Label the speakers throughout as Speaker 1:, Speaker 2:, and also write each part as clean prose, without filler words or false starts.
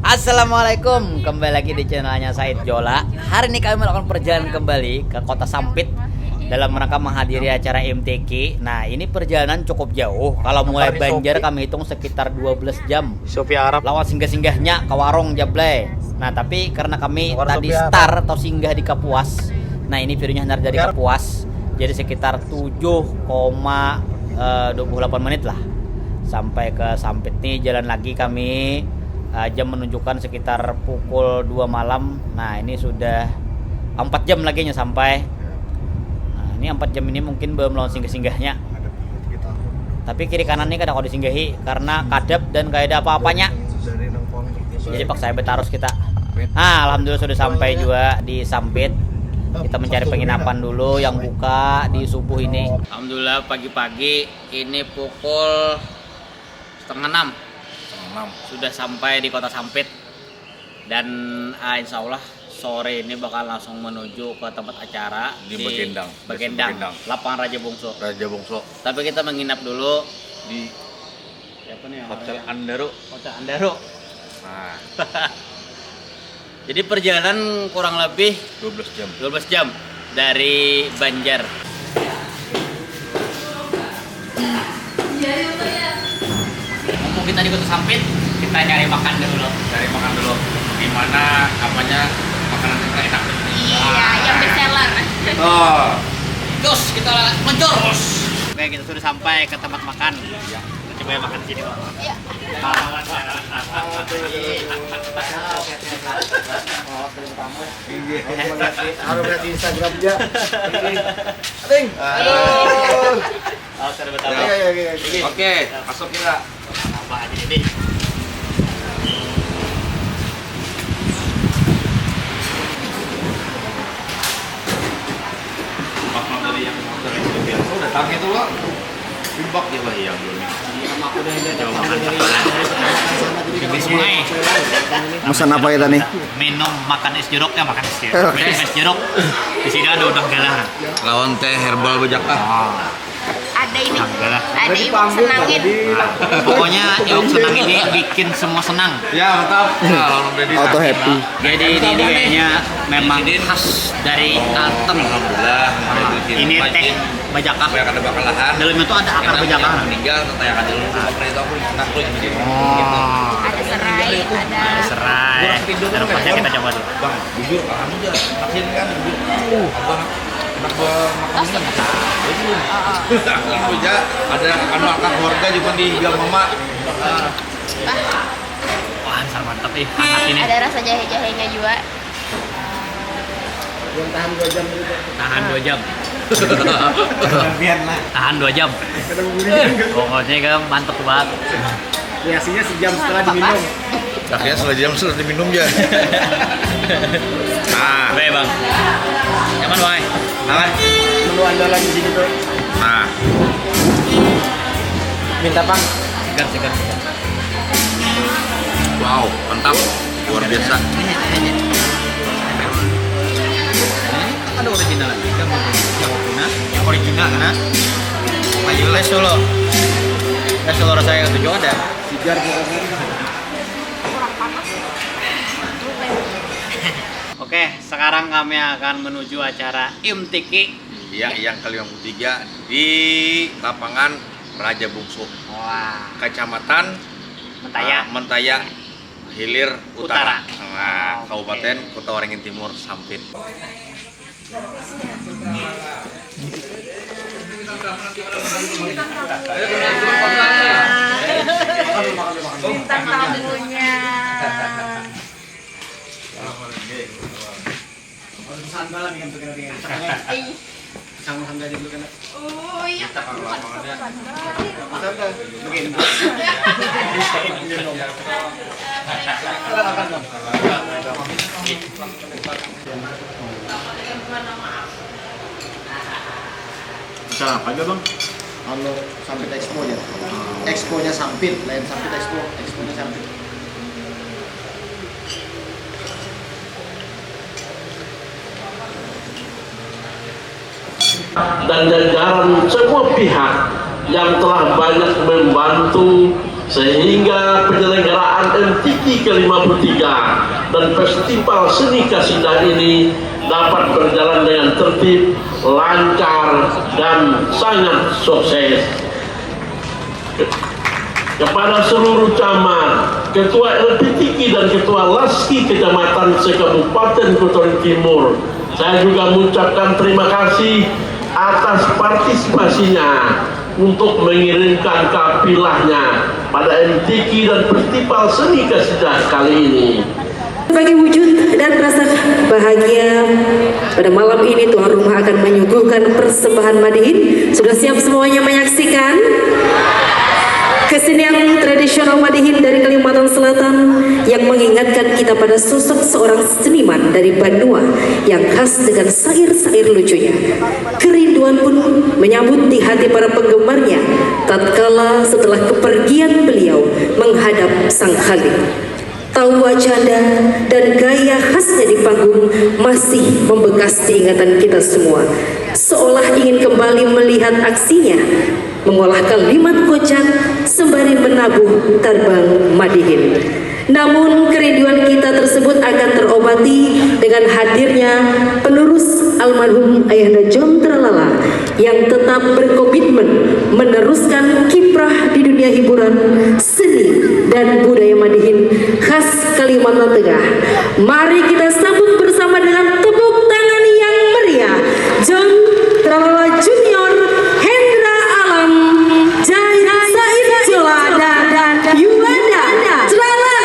Speaker 1: Assalamualaikum, kembali lagi di channelnya Said Jola. Hari ini kami melakukan perjalanan kembali ke Kota Sampit dalam rangka menghadiri acara MTQ. Nah, ini perjalanan cukup jauh. Kalau mulai Banjar kami hitung sekitar 12 jam.
Speaker 2: Sofia Arab.
Speaker 1: Lawan singgah-singgahnya ke Warung Jable. Nah, tapi karena kami tadi start atau singgah di Kapuas. Nah, ini videonya hendak dari Kapuas. Jadi sekitar 7,28 menit lah sampai ke Sampit. Nih jalan lagi kami. Jam menunjukkan sekitar pukul 2 malam. Nah, ini sudah 4 jam lagi sampai. Nah, ini 4 jam ini mungkin belum lawan singgah-singgahnya. Tapi kiri kanan ini kadang kalau disinggahi karena kadap dan gak ada apa-apanya. Jadi paksa betarus kita. Nah, alhamdulillah sudah sampai juga di Sampit. Kita mencari penginapan dulu yang buka di subuh ini. Alhamdulillah pagi-pagi ini pukul setengah 6 sudah sampai di Kota Sampit. Dan insya Allah sore ini bakal langsung menuju ke tempat acara
Speaker 2: di Bagendang,
Speaker 1: lapangan Raja Bungsu. Tapi kita menginap dulu
Speaker 2: di
Speaker 1: apa nih,
Speaker 2: Hotel Andaro. Nah,
Speaker 1: jadi perjalanan kurang lebih
Speaker 2: 12
Speaker 1: 12
Speaker 2: jam.
Speaker 1: jam dari Banjar. Mumpung kita di Kota Sampit, kita nyari makan dulu.
Speaker 2: Di mana apanya makanan yang enak.
Speaker 3: Iya, yang best seller.
Speaker 2: Oh,
Speaker 1: Terus kita meluncur. Oke, kita sudah sampai ke tempat makan. Kita coba makan di sini, Pak.
Speaker 3: Iya.
Speaker 4: Harus berarti Instagram aja.
Speaker 2: Oke, masuk kita.
Speaker 1: Apa aja ini?
Speaker 2: Bakal dari yang motor itu biasa udah tahu itu loh. Bibak ya lah yang belum.
Speaker 1: Di sungai.
Speaker 4: Pesan apa kita nih?
Speaker 1: Minum makan es jeruk ya, makan es jeruk. Minum es jeruk. Di sini ada udang galah.
Speaker 2: Lawan teh herbal bejaka.
Speaker 3: Ada ini.
Speaker 1: Galah.
Speaker 3: Ada ibu senangin.
Speaker 1: Pokoknya Iwak Senang ini bikin semua senang.
Speaker 2: Ya, mantap. Lawan Dedi.
Speaker 4: Auto happy.
Speaker 1: Jadi ini kayaknya memang khas dari Kalteng.
Speaker 2: Alhamdulillah.
Speaker 1: Ini teh bajaka.
Speaker 2: Banyak ada bakalahan.
Speaker 1: Dalamnya itu ada akar bajaka.
Speaker 2: Meninggal tetayakan dulu. Bakal itu aku enak loh jadi.
Speaker 3: Ada serai, ada
Speaker 1: Serai. Dan pasnya kita coba dulu.
Speaker 2: Bang, jujur kamu aja. Vaksin kan jujur. Abang enak banget. Aku aja ada anu angkat keluarga juga di Gang Mama.
Speaker 1: Wah, besar mantap nih. Hangat ini.
Speaker 3: ada rasa jahe-jahenya juga.
Speaker 4: Yang tahan 2 jam gitu.
Speaker 1: Tahan 2 jam.
Speaker 4: Biar lah.
Speaker 1: Tahan 2 jam.
Speaker 4: Kadang gurih.
Speaker 1: Pokoknya kan mantep banget.
Speaker 4: Kreasinya sejam setelah diminum.
Speaker 2: Akhirnya setelah jam sudah diminum ya. Nah,
Speaker 1: Baik, Bang. Nyaman, Bang?
Speaker 2: nah,
Speaker 4: Menu andalan di sini tuh.
Speaker 2: nah.
Speaker 4: Minta Bang.
Speaker 1: Segar.
Speaker 2: Wow, mantap. Luar biasa.
Speaker 1: Ini ada original lagi. Yang original kan? Ayo les dulu. Les dulu rasanya tujuh ada.
Speaker 4: Sigar pokoknya.
Speaker 1: Oke, sekarang kami akan menuju acara MTQ.
Speaker 2: Iya, yang ke-53 di lapangan Raja Bungsu,
Speaker 1: Wah,
Speaker 2: Kecamatan Mentaya Hilir Utara. Nah,
Speaker 1: Oke.
Speaker 2: Kabupaten Kota Waringin Timur, Sampit.
Speaker 3: Bintang tamunya.
Speaker 4: Sanggup dulu kan.
Speaker 3: Oh iya.
Speaker 2: Bisa apa aja, Bang?
Speaker 4: Kalau Sampit Expo ya. Expo-nya Sampit, lain Sampit Expo, Expo-nya Sampit.
Speaker 5: dan jajaran semua pihak yang telah banyak membantu sehingga penyelenggaraan MTQ ke-53 dan Festival Seni Kasidah ini dapat berjalan dengan tertib, lancar, dan sangat sukses. Kepada seluruh camat, Ketua LPTQ dan Ketua Laski Kecamatan se-Kabupaten Kutai Timur, saya juga mengucapkan terima kasih atas partisipasinya untuk mengirimkan kapilahnya pada MTQ dan Festival Seni Kasidah kali ini.
Speaker 6: Sebagai wujud dan rasa bahagia, pada malam ini tuan rumah akan menyuguhkan persembahan Madihin. Sudah siap semuanya menyaksikan kesenian tradisional Madihin dari Kalimantan Selatan yang mengingatkan kita pada sosok seorang seniman dari Bandua yang khas dengan sair-sair lucunya. Kerinduan pun menyambut di hati para penggemarnya tatkala setelah kepergian beliau menghadap Sang Khalik. Tawa canda dan gaya khasnya di panggung masih membekas di ingatan kita semua, seolah ingin kembali melihat aksinya mengolah kalimat kocak sembari menabuh terbang Madihin. Namun kerinduan kita tersebut akan terobati dengan hadirnya penerus almarhum Ayahanda John Tralala yang tetap berkomitmen meneruskan kiprah di dunia hiburan, seni, dan budaya Madihin khas Kalimantan Tengah. Mari kita sambut bersama dengan tepuk tangan yang meriah John Tralala Junior, Hendra Alam, Jaya Said Jola, dan Yuanda Tralala.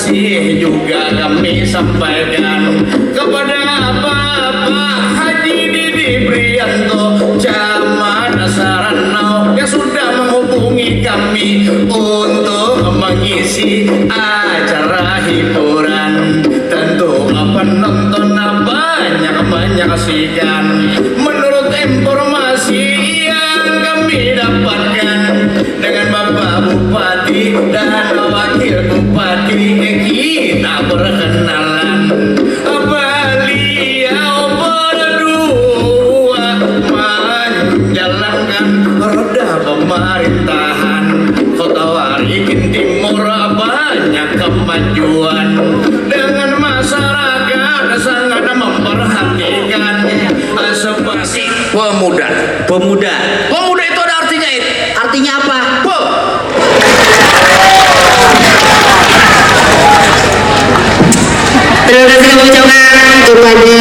Speaker 7: masih juga kami sampaikan kepada Bapak Haji Didi Prianto, Camat Sarana yang sudah menghubungi kami untuk mengisi acara hiburan. Tentu penonton banyak saksikan. Menurut informasi yang kami dapatkan dengan Bapak Bupati dan Wakil Bupati, kita berkenalan. Beliau berdua menjalankan roda pemerintahan Kota Waringin Timur, banyak kemajuan dengan masyarakat sangat memperhatikan spasi pemuda. Pemuda itu ada artinya, artinya apa?
Speaker 6: Terima kasih kami ucapkan kepada